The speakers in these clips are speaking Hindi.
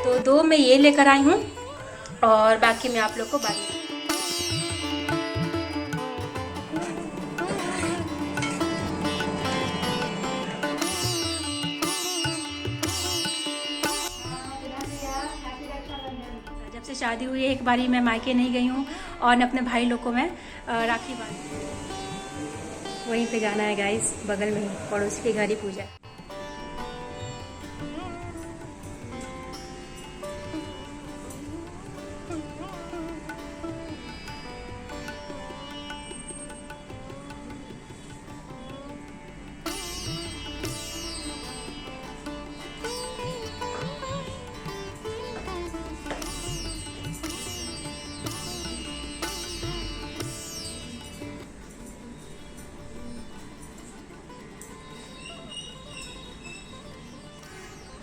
तो 2 मैं ये लेकर आई हूँ और बाकी मैं आप लोग को बाद में। जब से शादी हुई है एक बारी मैं मायके नहीं गई हूँ और न अपने भाई लोग को मैं राखी बांधी। वहीं पे जाना है गाइस, बगल में ही पड़ोसी के घर ही पूजा।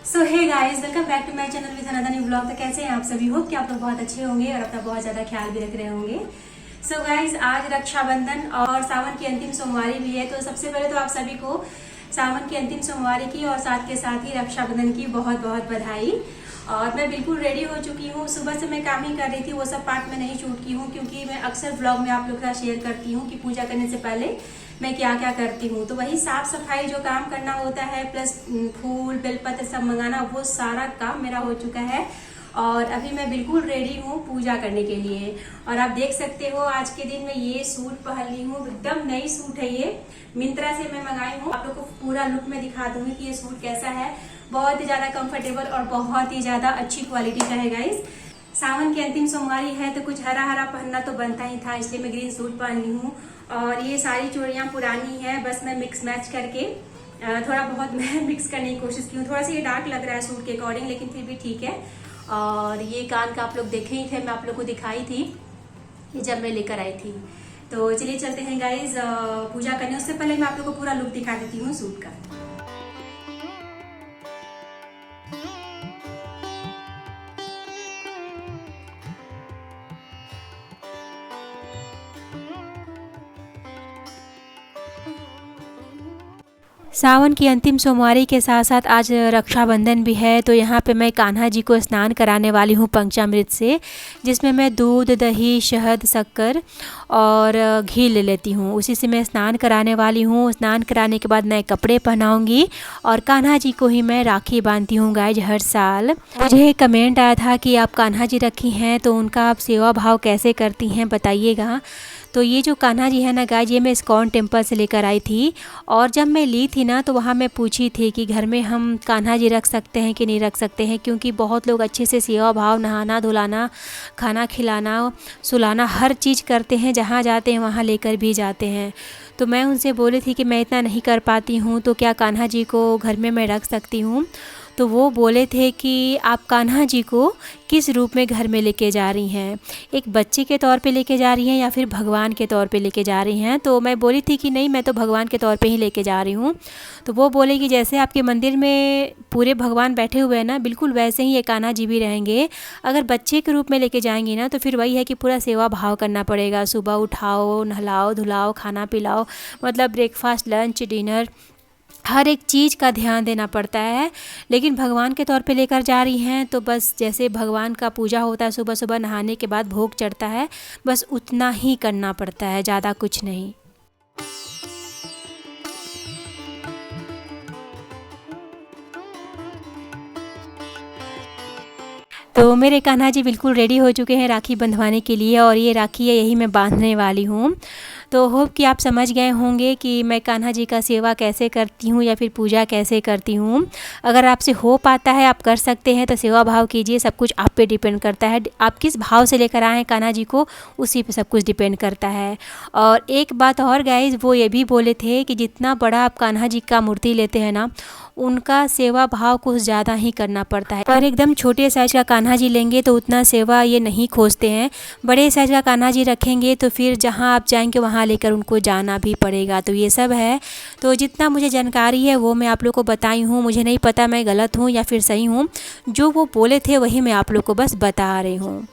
So hey guys, welcome back to my channel with another new blog. तो कैसे हैं आप सभी? होप कि आप लोग बहुत अच्छे होंगे और अपना बहुत ज्यादा ख्याल भी रख रहे होंगे। सो गाइस, आज रक्षाबंधन और सावन की अंतिम सोमवारी भी है। तो सबसे पहले तो आप सभी को सावन की अंतिम सोमवारी की और साथ के साथ ही रक्षाबंधन की बहुत बहुत बधाई। और मैं बिल्कुल रेडी हो चुकी हूँ। सुबह से मैं काम ही कर रही थी, वो सब पार्ट में नहीं शूट की हूँ क्योंकि मैं अक्सर ब्लॉग में आप लोग के साथ शेयर करती हूँ कि पूजा करने से पहले मैं क्या क्या करती हूँ। तो वही साफ सफाई जो काम करना होता है प्लस फूल बेलपत्र सब मंगाना, वो सारा काम मेरा हो चुका है। और अभी मैं बिल्कुल रेडी हूँ पूजा करने के लिए। और आप देख सकते हो आज के दिन मैं ये सूट पहन ली हूँ, एकदम नई सूट है ये, मिंत्रा से मैं मंगाई हूँ। आप लोग को पूरा लुक में दिखा दूंगी कि ये सूट कैसा है। बहुत ही ज्यादा कंफर्टेबल और बहुत ही ज्यादा अच्छी क्वालिटी का है गाइस। सावन की अंतिम सोमवारी है तो कुछ हरा हरा पहनना तो बनता ही था, इसलिए मैं ग्रीन सूट पहन ली हूँ। और ये सारी चूड़ियाँ पुरानी है, बस मैं मिक्स मैच करके थोड़ा बहुत मैं मिक्स करने की कोशिश की हूँ। थोड़ा सा ये डार्क लग रहा है सूट के अकॉर्डिंग, लेकिन फिर भी ठीक है। और ये कान का आप लोग देखे ही थे, मैं आप लोग को दिखाई थी ये जब मैं लेकर आई थी। तो चलिए चलते हैं गाइज पूजा करने। उससे पहले मैं आप लोग को पूरा लुक दिखा देती हूँ सूट का। सावन की अंतिम सोमवारी के साथ साथ आज रक्षाबंधन भी है। तो यहाँ पे मैं कान्हा जी को स्नान कराने वाली हूँ पंचामृत से, जिसमें मैं दूध, दही, शहद, शक्कर और घी ले लेती हूँ। उसी से मैं स्नान कराने वाली हूँ। स्नान कराने के बाद नए कपड़े पहनाऊँगी और कान्हा जी को ही मैं राखी बांधती हूँ गाइज हर साल। मुझे कमेंट आया था कि आप कान्हा जी रखी हैं तो उनका आप सेवा भाव कैसे करती हैं बताइएगा। तो ये जो कान्हा जी है ना गाइज, ये मैं इस्कॉन टेम्पल से लेकर आई थी। और जब मैं ली थी ना तो वहाँ मैं पूछी थी कि घर में हम कान्हा जी रख सकते हैं कि नहीं रख सकते हैं, क्योंकि बहुत लोग अच्छे से सेवा भाव, नहाना धुलाना, खाना खिलाना, सुलाना, हर चीज़ करते हैं। जहाँ जाते हैं वहाँ लेकर भी जाते हैं। तो मैं उनसे बोली थी कि मैं इतना नहीं कर पाती हूँ, तो क्या कान्हा जी को घर में मैं रख सकती हूँ। तो वो बोले थे कि आप कान्हा जी को किस रूप में घर में लेके जा रही हैं, एक बच्चे के तौर पे लेके जा रही हैं या फिर भगवान के तौर पे लेके जा रही हैं। तो मैं बोली थी कि नहीं, मैं तो भगवान के तौर पे ही लेके जा रही हूँ। तो वो बोले कि जैसे आपके मंदिर में पूरे भगवान बैठे हुए हैं ना, बिल्कुल वैसे ही ये कान्हा जी भी रहेंगे। अगर बच्चे के रूप में लेके जाएंगी ना तो फिर वही है कि पूरा सेवा भाव करना पड़ेगा। सुबह उठाओ, नहलाओ धुलाओ, खाना पिलाओ, मतलब ब्रेकफास्ट, लंच, डिनर, हर एक चीज़ का ध्यान देना पड़ता है। लेकिन भगवान के तौर पे लेकर जा रही हैं तो बस जैसे भगवान का पूजा होता है, सुबह सुबह नहाने के बाद भोग चढ़ता है, बस उतना ही करना पड़ता है, ज़्यादा कुछ नहीं। तो मेरे कान्हा जी बिल्कुल रेडी हो चुके हैं राखी बंधवाने के लिए, और ये राखी है यही मैं बांधने वाली हूँ। तो होप कि आप समझ गए होंगे कि मैं कान्हा जी का सेवा कैसे करती हूँ या फिर पूजा कैसे करती हूँ। अगर आपसे हो पाता है, आप कर सकते हैं तो सेवा भाव कीजिए। सब कुछ आप पे डिपेंड करता है, आप किस भाव से लेकर आए हैं कान्हा जी को, उसी पे सब कुछ डिपेंड करता है। और एक बात और गाइज, वो ये भी बोले थे कि जितना बड़ा आप कान्हा जी का मूर्ति लेते हैं ना, उनका सेवा भाव कुछ ज़्यादा ही करना पड़ता है। पर एकदम छोटे साइज़ का कान्हा जी लेंगे तो उतना सेवा ये नहीं खोजते हैं। बड़े साइज़ का कान्हा जी रखेंगे तो फिर जहाँ आप जाएंगे वहाँ लेकर उनको जाना भी पड़ेगा। तो ये सब है। तो जितना मुझे जानकारी है वो मैं आप लोग को बताई हूँ। मुझे नहीं पता मैं गलत हूँ या फिर सही हूँ। जो वो बोले थे वही मैं आप लोग को बस बता रही हूँ।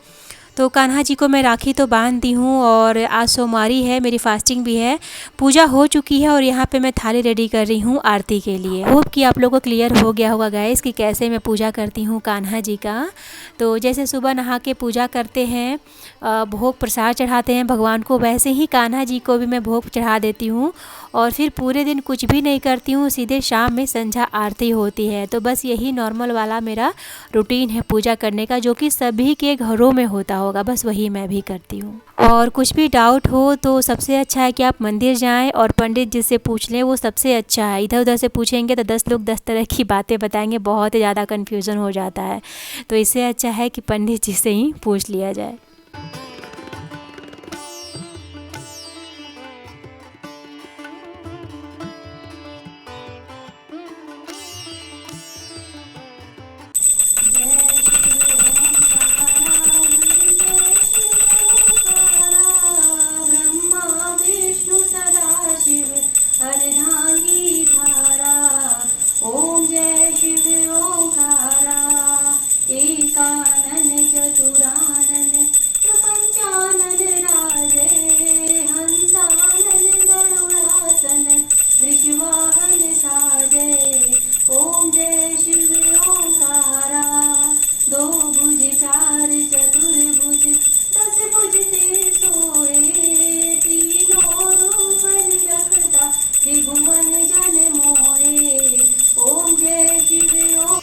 तो कान्हा जी को मैं राखी तो बांध दी हूँ और आज सोमवारी है, मेरी फास्टिंग भी है। पूजा हो चुकी है और यहाँ पे मैं थाली रेडी कर रही हूँ आरती के लिए। होप कि आप लोगों को क्लियर हो गया होगा गाइस कि कैसे मैं पूजा करती हूँ कान्हा जी का। तो जैसे सुबह नहा के पूजा करते हैं, भोग प्रसाद चढ़ाते हैं भगवान को, वैसे ही कान्हा जी को भी मैं भोग चढ़ा देती हूँ। और फिर पूरे दिन कुछ भी नहीं करती हूँ, सीधे शाम में संध्या आरती होती है। तो बस यही नॉर्मल वाला मेरा रूटीन है पूजा करने का, जो कि सभी के घरों में होता होगा, बस वही मैं भी करती हूँ। और कुछ भी डाउट हो तो सबसे अच्छा है कि आप मंदिर जाएं और पंडित जी से पूछ लें, वो सबसे अच्छा है। इधर उधर से पूछेंगे तो 10 लोग 10 तरह की बातें बताएंगे, बहुत ही ज़्यादा कन्फ्यूज़न हो जाता है। तो इससे अच्छा है कि पंडित जी से ही पूछ लिया जाए। अर्धांगी धारा, ओम जय शिव ओंकारा, एकानन चतुरानन प्रपंचानन राजे, हंसानन गरुड़ासन वृषवाहन साजे। ओम जय शिव ओंकारा, दो भुज चार चतुर्भुज 10 भुज ते सोए, तीनों रूप रखता त्रिभुवन जन मोहे। ओम जय शिव ओम।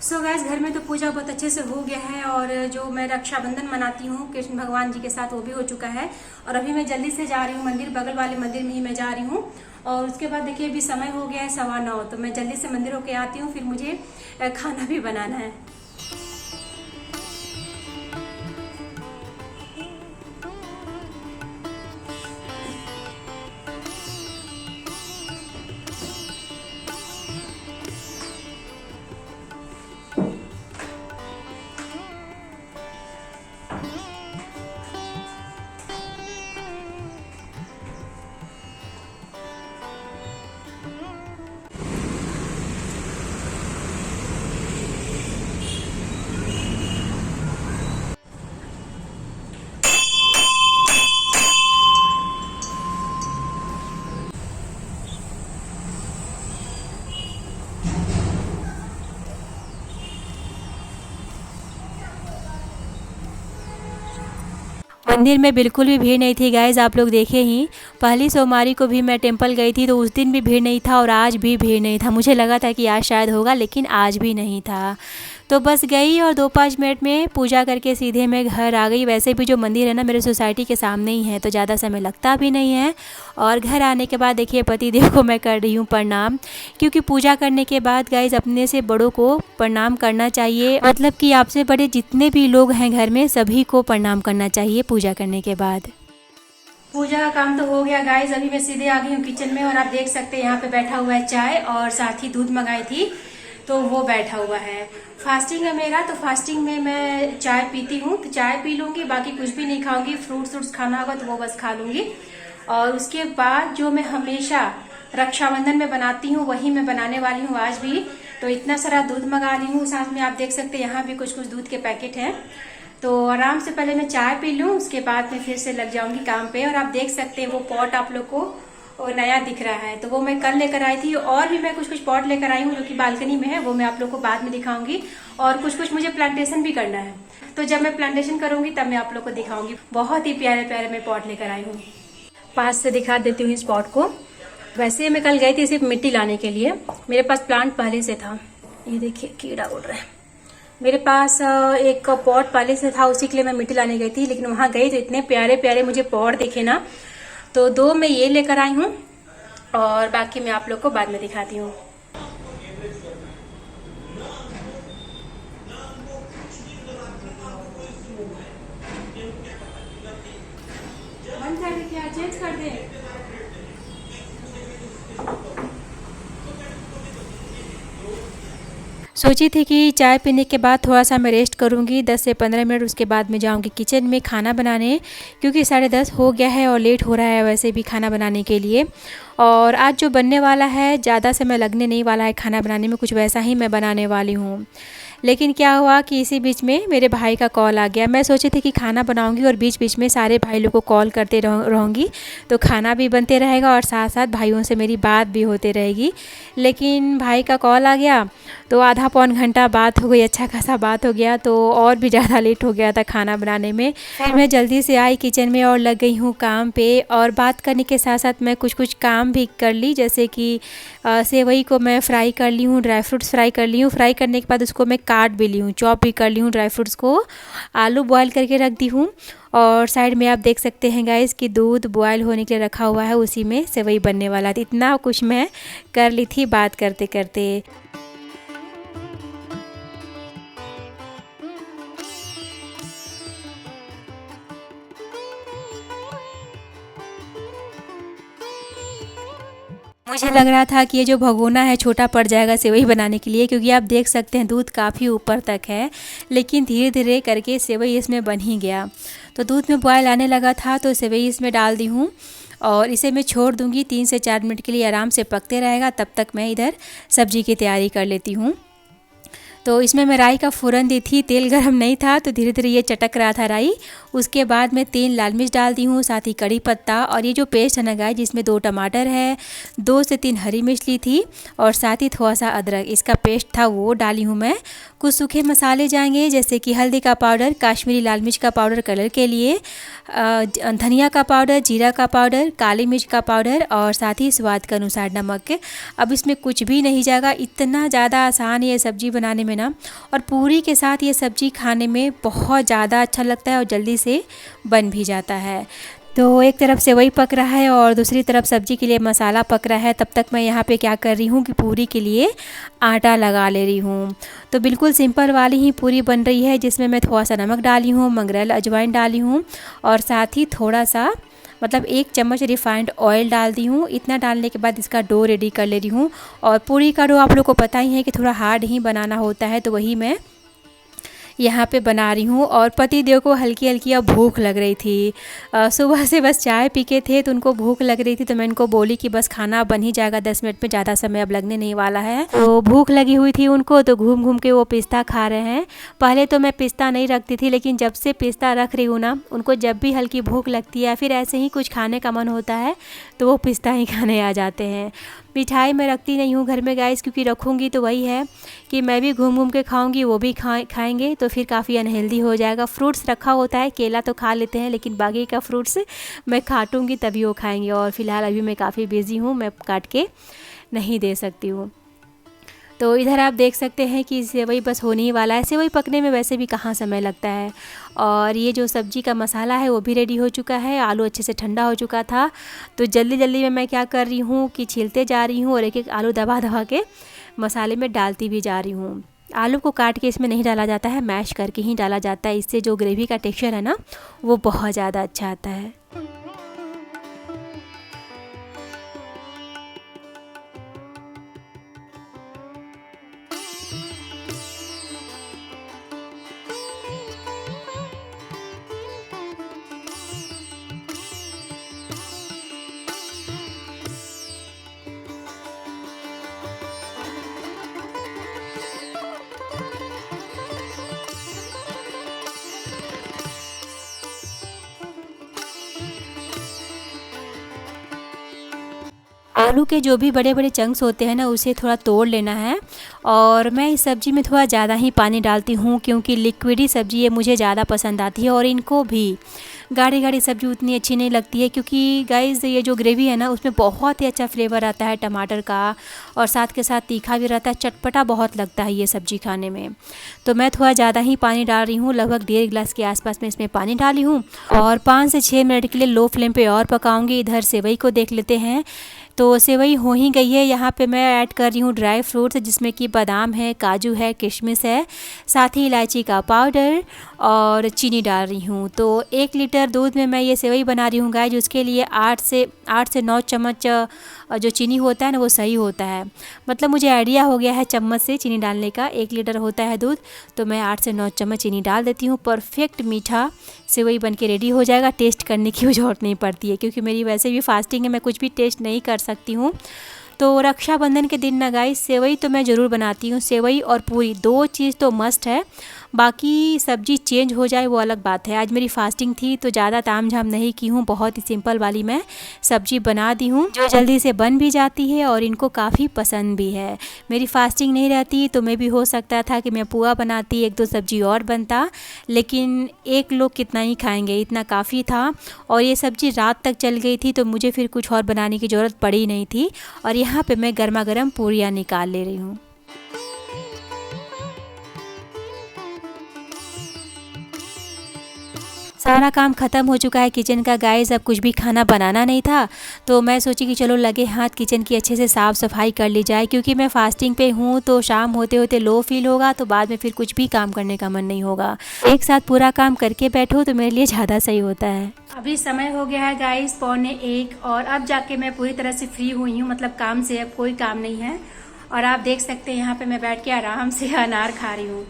सो गाइस, घर में तो पूजा बहुत अच्छे से हो गया है और जो मैं रक्षाबंधन मनाती हूँ कृष्ण भगवान जी के साथ वो भी हो चुका है। और अभी मैं जल्दी से जा रही हूँ मंदिर, बगल वाले मंदिर में ही मैं जा रही हूँ। और उसके बाद देखिए अभी समय हो गया है 9:15, तो मैं जल्दी से मंदिर होके आती हूँ, फिर मुझे खाना भी बनाना है। मंदिर में बिल्कुल भी भीड़ नहीं थी गाइज, आप लोग देखे ही। पहली सोमवारी को भी मैं टेंपल गई थी तो उस दिन भी भीड़ नहीं था और आज भी भीड़ नहीं था। मुझे लगा था कि आज शायद होगा, लेकिन आज भी नहीं था। तो बस गई और 2-5 मिनट में पूजा करके सीधे मैं घर आ गई। वैसे भी जो मंदिर है ना मेरे सोसाइटी के सामने ही है, तो ज़्यादा समय लगता भी नहीं है। और घर आने के बाद देखिए पति देव को मैं कर रही हूँ प्रणाम, क्योंकि पूजा करने के बाद गाइज अपने से बड़ों को प्रणाम करना चाहिए। मतलब कि आपसे बड़े जितने भी लोग हैं घर में सभी को प्रणाम करना चाहिए पूजा करने के बाद। पूजा का काम तो हो गया गाइज, अभी मैं सीधे आ गई हूँ किचन में और आप देख सकते हैं यहाँ पे बैठा हुआ है चाय, और साथ ही दूध मंगाई थी तो वो बैठा हुआ है। फास्टिंग है मेरा, तो फास्टिंग में मैं चाय पीती हूँ, तो चाय पी लूँगी, बाकी कुछ भी नहीं खाऊंगी। फ्रूट्स खाना होगा तो वो बस खा लूँगी। और उसके बाद जो मैं हमेशा रक्षाबंधन में बनाती हूँ वही मैं बनाने वाली हूँ आज भी। तो इतना सारा दूध मंगा ली हूँ, साथ में आप देख सकते हैं यहाँ भी कुछ कुछ दूध के पैकेट हैं। तो आराम से पहले मैं चाय पी लूँ, उसके बाद मैं फिर से लग जाऊंगी काम पे। और आप देख सकते हैं वो पॉट आप लोग को और नया दिख रहा है, तो वो मैं कल लेकर आई थी। और भी मैं कुछ कुछ पॉट लेकर आई हूँ जो कि बालकनी में है, वो मैं आप लोग को बाद में दिखाऊंगी। और कुछ कुछ मुझे प्लांटेशन भी करना है, तो जब मैं प्लांटेशन करूंगी तब मैं आप लोग को दिखाऊंगी। बहुत ही प्यारे प्यारे मैं पॉट लेकर आई हूँ। पास से दिखा देती हूँ इस पॉट को। वैसे मैं कल गई थी सिर्फ मिट्टी लाने के लिए, मेरे पास प्लांट पहले से था। ये देखिए कीड़ा उड़ रहा है। मेरे पास एक पॉट पहले से था, उसी के लिए मैं मिट्टी लाने गई थी। लेकिन वहां गई तो इतने प्यारे प्यारे मुझे पॉट दिखे ना, तो 2 मैं ये लेकर आई हूँ और बाकी मैं आप लोग को बाद में दिखाती हूँ। बंद कर दे क्या, चेंज कर दे। सोची थी कि चाय पीने के बाद थोड़ा सा मैं रेस्ट करूंगी 10 से 15 मिनट, उसके बाद मैं जाऊंगी किचन में खाना बनाने, क्योंकि 10:30 हो गया है और लेट हो रहा है वैसे भी खाना बनाने के लिए। और आज जो बनने वाला है ज़्यादा समय लगने नहीं वाला है खाना बनाने में, कुछ वैसा ही मैं बनाने वाली हूँ। लेकिन क्या हुआ कि इसी बीच में मेरे भाई का कॉल आ गया। मैं सोची थी कि खाना बनाऊंगी और बीच बीच में सारे भाई लोग को कॉल करते रहूँगी, तो खाना भी बनते रहेगा और साथ साथ भाइयों से मेरी बात भी होती रहेगी। लेकिन भाई का कॉल आ गया तो आधा पौन घंटा बात हो गई, अच्छा खासा बात हो गया, तो और भी ज़्यादा लेट हो गया था खाना बनाने में। फिर मैं जल्दी से आई किचन में और लग गई हूँ काम पे। और बात करने के साथ साथ मैं कुछ कुछ काम भी कर ली, जैसे कि सेवई को मैं फ्राई कर ली हूँ, ड्राई फ्रूट्स फ्राई कर ली हूँ। फ्राई करने के बाद उसको मैं काट भी ली हूँ, चॉप भी कर ली हूँ ड्राई फ्रूट्स को। आलू बॉयल करके रख दी हूँ और साइड में आप देख सकते हैं गाइस कि दूध बॉयल होने के लिए रखा हुआ है, उसी में सेवई बनने वाला था। इतना कुछ मैं कर ली थी बात करते करते। मुझे लग रहा था कि ये जो भगोना है छोटा पड़ जाएगा सेवई बनाने के लिए, क्योंकि आप देख सकते हैं दूध काफ़ी ऊपर तक है। लेकिन धीरे धीरे करके सेवई इसमें बन ही गया। तो दूध में बॉयल आने लगा था तो सेवई इसमें डाल दी हूँ और इसे मैं छोड़ दूँगी 3 से 4 मिनट के लिए, आराम से पकते रहेगा। तब तक मैं इधर सब्जी की तैयारी कर लेती हूँ। तो इसमें मैं राई का फ़ोरन दी थी, तेल गरम नहीं था तो धीरे धीरे ये चटक रहा था राई। उसके बाद मैं 3 लाल मिर्च डाल दी हूँ, साथ ही कड़ी पत्ता। और ये जो पेस्ट है ना गाइस, जिसमें 2 टमाटर है, 2 से 3 हरी मिर्च ली थी और साथ ही थोड़ा सा अदरक, इसका पेस्ट था वो डाली हूँ मैं। कुछ सूखे मसाले जाएंगे जैसे कि हल्दी का पाउडर, काश्मीरी लाल मिर्च का पाउडर कलर के लिए, धनिया का पाउडर, जीरा का पाउडर, काली मिर्च का पाउडर और साथ ही स्वाद के अनुसार नमक। अब इसमें कुछ भी नहीं जाएगा। इतना ज़्यादा आसान है ये सब्ज़ी बनाने में ना, और पूरी के साथ ये सब्ज़ी खाने में बहुत ज़्यादा अच्छा लगता है और जल्दी से बन भी जाता है। तो एक तरफ सेवई पक रहा है और दूसरी तरफ सब्ज़ी के लिए मसाला पक रहा है। तब तक मैं यहाँ पे क्या कर रही हूँ कि पूरी के लिए आटा लगा ले रही हूँ। तो बिल्कुल सिंपल वाली ही पूरी बन रही है, जिसमें मैं थोड़ा सा नमक डाली हूँ, मंगरेल अजवाइन डाली हूँ और साथ ही थोड़ा सा मतलब 1 चम्मच रिफाइंड ऑयल डाल दी हूँ। इतना डालने के बाद इसका डो रेडी कर ले रही हूँ। और पूरी का डो आप लोग को पता ही है कि थोड़ा हार्ड ही बनाना होता है, तो वही मैं यहाँ पे बना रही हूँ। और पति देव को हल्की हल्की अब भूख लग रही थी। सुबह से बस चाय पी के थे तो उनको भूख लग रही थी, तो मैं इनको बोली कि बस खाना बन ही जाएगा 10 मिनट में, ज़्यादा समय अब लगने नहीं वाला है। तो भूख लगी हुई थी उनको, तो घूम घूम के वो पिस्ता खा रहे हैं। पहले तो मैं पिस्ता नहीं रखती थी, लेकिन जब से पिस्ता रख रही हूँ ना, उनको जब भी हल्की भूख लगती है फिर ऐसे ही कुछ खाने का मन होता है तो वो पिस्ता ही खाने आ जाते हैं। मिठाई मैं रखती नहीं हूँ घर में गाइस, क्योंकि रखूँगी तो वही है कि मैं भी घूम घूम के खाऊंगी, वो भी खाएंगे, तो फिर काफ़ी अनहेल्दी हो जाएगा। फ्रूट्स रखा होता है, केला तो खा लेते हैं, लेकिन बाकी का फ्रूट्स मैं काटूंगी तभी वो खाएंगे। और फिलहाल अभी मैं काफ़ी बिजी हूँ, मैं काट के नहीं दे सकती हूँ। तो इधर आप देख सकते हैं कि सेवई बस होने ही वाला है। सेवई पकने में वैसे भी कहाँ समय लगता है। और ये जो सब्ज़ी का मसाला है वो भी रेडी हो चुका है, आलू अच्छे से ठंडा हो चुका था। तो जल्दी जल्दी में मैं क्या कर रही हूँ कि छीलते जा रही हूँ और एक एक आलू दबा दबा के मसाले में डालती भी जा रही हूँ। आलू को काट के इसमें नहीं डाला जाता है, मैश करके ही डाला जाता है। इससे जो ग्रेवी का टेक्सचर है ना, वो बहुत ज़्यादा अच्छा आता है। आलू के जो भी बड़े बड़े चंक्स होते हैं ना, उसे थोड़ा तोड़ लेना है। और मैं इस सब्ज़ी में थोड़ा ज़्यादा ही पानी डालती हूँ, क्योंकि लिक्विडी सब्ज़ी ये मुझे ज़्यादा पसंद आती है। और इनको भी गाढ़ी गाढ़ी सब्ज़ी उतनी अच्छी नहीं लगती है, क्योंकि गाइस ये जो ग्रेवी है ना, उसमें बहुत ही अच्छा फ्लेवर आता है टमाटर का, और साथ के साथ तीखा भी रहता है, चटपटा बहुत लगता है ये सब्ज़ी खाने में। तो मैं थोड़ा ज़्यादा ही पानी डाल रही हूँ, लगभग 1.5 गिलास के आसपास में इसमें पानी डाली हूँ। और 5 से 6 मिनट के लिए लो फ्लेम पे और पकाऊंगी। इधर सेवई को देख लेते हैं। तो सेवई हो ही गई है। यहाँ पे मैं ऐड कर रही हूँ ड्राई फ्रूट्स, जिसमें कि बादाम है, काजू है, किशमिश है, साथ ही इलायची का पाउडर और चीनी डाल रही हूँ। तो 1 लीटर दूध में मैं ये सेवई बना रही हूँ गाइस, उसके लिए 8 से 9 चम्मच जो चीनी होता है ना, वो सही होता है। मतलब मुझे आइडिया हो गया है चम्मच से चीनी डालने का। 1 लीटर होता है दूध, तो मैं 8 से 9 चम्मच चीनी डाल देती हूँ। परफेक्ट मीठा सेवई बन के रेडी हो जाएगा। टेस्ट करने की ज़रूरत नहीं पड़ती है, क्योंकि मेरी वैसे भी फास्टिंग है, मैं कुछ भी टेस्ट नहीं कर सकती हूँ। तो रक्षाबंधन के दिन ना गाइस, सेवई तो मैं ज़रूर बनाती हूँ। सेवई और पूरी 2 चीज़ तो मस्ट है। बाकी सब्ज़ी चेंज हो जाए वो अलग बात है। आज मेरी फास्टिंग थी, तो ज़्यादा तामझाम नहीं की हूँ, बहुत ही सिंपल वाली मैं सब्ज़ी बना दी हूँ, जो जल्दी से बन भी जाती है और इनको काफ़ी पसंद भी है। मेरी फास्टिंग नहीं रहती तो मैं भी हो सकता था कि मैं पुआ बनाती, 1-2 सब्ज़ी और बनता, लेकिन एक लोग कितना ही खाएंगे, इतना काफ़ी था। और ये सब्ज़ी रात तक चल गई थी, तो मुझे फिर कुछ और बनाने की ज़रूरत पड़ी नहीं थी। और यहाँ पे मैं गर्मा गर्म पूरियाँ निकाल ले रही हूँ। सारा काम ख़त्म हो चुका है किचन का गाइस। अब कुछ भी खाना बनाना नहीं था, तो मैं सोची कि चलो लगे हाथ किचन की अच्छे से साफ़ सफाई कर ली जाए, क्योंकि मैं फास्टिंग पे हूँ। तो शाम होते होते लो फील होगा, तो बाद में फिर कुछ भी काम करने का मन नहीं होगा। एक साथ पूरा काम करके बैठो तो मेरे लिए ज़्यादा सही होता है। अभी समय हो गया है गाइस 12:45, और अब जाके मैं पूरी तरह से फ्री हुई हूँ, मतलब काम से अब कोई काम नहीं है। और आप देख सकते हैं यहाँ पे मैं बैठ के आराम से अनार खा रही हूँ।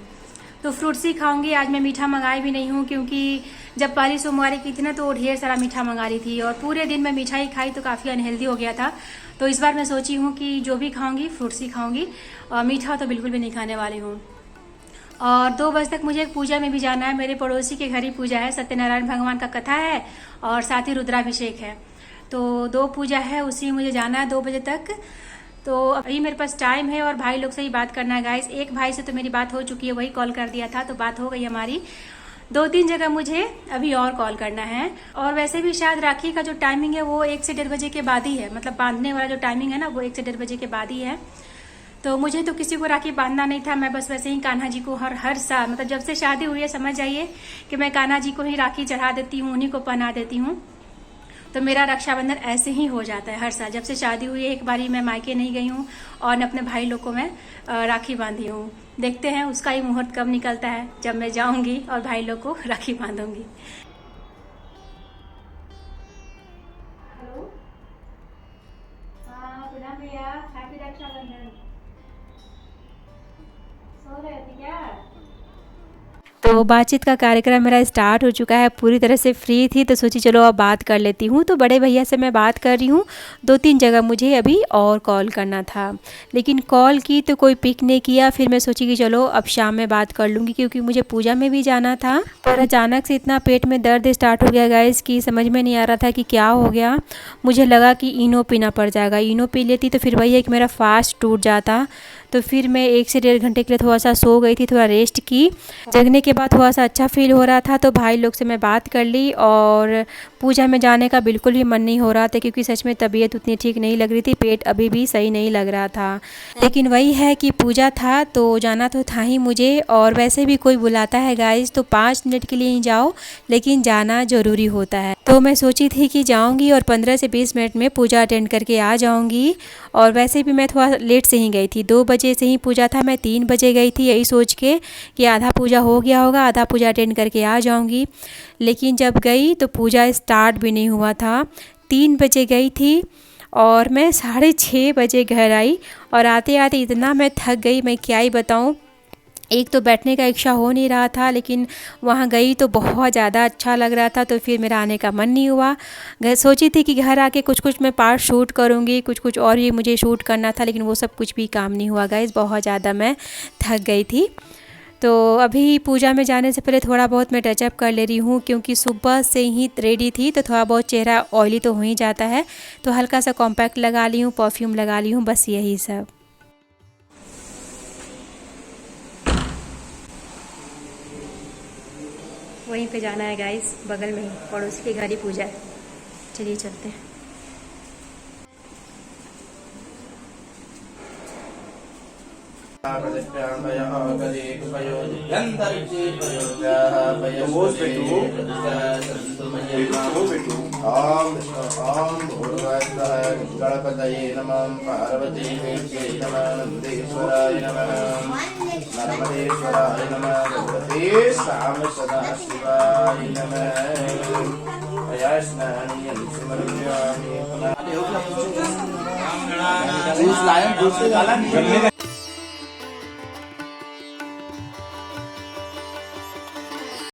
तो फ्रूट्स ही खाऊंगी आज। मैं मीठा मंगाई भी नहीं हूँ, क्योंकि जब पहली सोमवारी की थी ना, तो ढेर सारा मीठा मंगा रही थी, और पूरे दिन मैं मीठा ही खाई, तो काफ़ी अनहेल्दी हो गया था। तो इस बार मैं सोची हूँ कि जो भी खाऊंगी फ्रूट्स ही खाऊंगी, और मीठा तो बिल्कुल भी नहीं खाने वाली हूँ। और 2 बजे तक मुझे एक पूजा में भी जाना है। मेरे पड़ोसी के घर ही पूजा है, सत्यनारायण भगवान का कथा है, और साथ ही रुद्राभिषेक है। तो 2 पूजा है, उसी मुझे जाना है 2 बजे तक। तो अभी मेरे पास टाइम है, और भाई लोग से ही बात करना है गाइस। एक भाई से तो मेरी बात हो चुकी है, वही कॉल कर दिया था, तो बात हो गई हमारी। 2-3 जगह मुझे अभी और कॉल करना है। और वैसे भी शायद राखी का जो टाइमिंग है वो 1 से 1:30 बजे के बाद ही है, मतलब बांधने वाला जो टाइमिंग है ना, वो 1 से 1:30 बजे के बाद ही है। तो मुझे तो किसी को राखी बांधना नहीं था, मैं बस वैसे ही कान्हा जी को हर साल, मतलब जब से शादी हुई है, समझ जाइए कि मैं कान्हा जी को ही राखी चढ़ा देती हूँ, उन्हीं को पहना देती हूँ। तो मेरा रक्षाबंधन ऐसे ही हो जाता है हर साल। जब से शादी हुई है, एक बारी मैं मायके नहीं गई हूँ, और न अपने भाई लोग को मैं राखी बांधी हूँ। देखते हैं उसका ही मुहूर्त कब निकलता है, जब मैं जाऊंगी और भाई लोग को राखी बांधूंगी। हेलो, हाँ प्रणाम भैया, हैप्पी रक्षाबंधन। सो रहे थे क्या? तो बातचीत का कार्यक्रम मेरा स्टार्ट हो चुका है, पूरी तरह से फ्री थी, तो सोची चलो अब बात कर लेती हूँ। तो बड़े भैया से मैं बात कर रही हूँ। 2-3 जगह मुझे अभी और कॉल करना था, लेकिन कॉल की तो कोई पिक नहीं किया। फिर मैं सोची कि चलो अब शाम में बात कर लूँगी, क्योंकि मुझे पूजा में भी जाना था। पर अचानक से इतना पेट में दर्द स्टार्ट हो गया गाइस, कि समझ में नहीं आ रहा था कि क्या हो गया। मुझे लगा कि इनो पीना पड़ जाएगा। इनो पी लेती तो फिर वही है कि मेरा फास्ट टूट जाता। तो फिर मैं 1 से 1.5 घंटे के लिए थोड़ा सा सो गई थी, थोड़ा रेस्ट की। जगने के बाद थोड़ा सा अच्छा फील हो रहा था, तो भाई लोग से मैं बात कर ली। और पूजा में जाने का बिल्कुल भी मन नहीं हो रहा था, क्योंकि सच में तबीयत उतनी ठीक नहीं लग रही थी, पेट अभी भी सही नहीं लग रहा था। लेकिन वही है कि पूजा था तो जाना तो था ही मुझे। और वैसे भी कोई बुलाता है गाइस तो 5 मिनट के लिए ही जाओ, लेकिन जाना ज़रूरी होता है। तो मैं सोची थी कि जाऊंगी और 15 से 20 मिनट में पूजा अटेंड करके आ जाऊंगी। और वैसे भी मैं थोड़ा लेट से ही गई थी, 2 बजे से ही पूजा था, मैं 3 बजे गई थी, यही सोच के कि आधा पूजा हो गया होगा, आधा पूजा अटेंड करके आ जाऊंगी। लेकिन जब गई तो पूजा स्टार्ट भी नहीं हुआ था। 3 बजे गई थी और मैं 6:30 बजे घर आई। और आते आते इतना मैं थक गई, मैं क्या ही बताऊँ। एक तो बैठने का इच्छा हो नहीं रहा था, लेकिन वहाँ गई तो बहुत ज़्यादा अच्छा लग रहा था, तो फिर मेरा आने का मन नहीं हुआ। घर सोची थी कि घर आके कुछ कुछ मैं पार्ट शूट करूँगी, कुछ कुछ और भी मुझे शूट करना था, लेकिन वो सब कुछ भी काम नहीं हुआ गाइस, बहुत ज़्यादा मैं थक गई थी। तो अभी पूजा में जाने से पहले थोड़ा बहुत मैं टचअप कर ले रही हूँ, क्योंकि सुबह से ही रेडी थी तो थोड़ा बहुत चेहरा ऑयली तो हो ही जाता है। तो हल्का सा कॉम्पैक्ट लगा ली हूँ, परफ्यूम लगा ली हूँ, बस यही सब। वहीं पे जाना है गाइस, बगल में ही पड़ोसी के घर ही पूजा है। चलिए चलते हैं। गणपतये नमः पार्वती नमः नर्मदेश्वराय नमः भगवते श्याम सदा शिवाय नमः।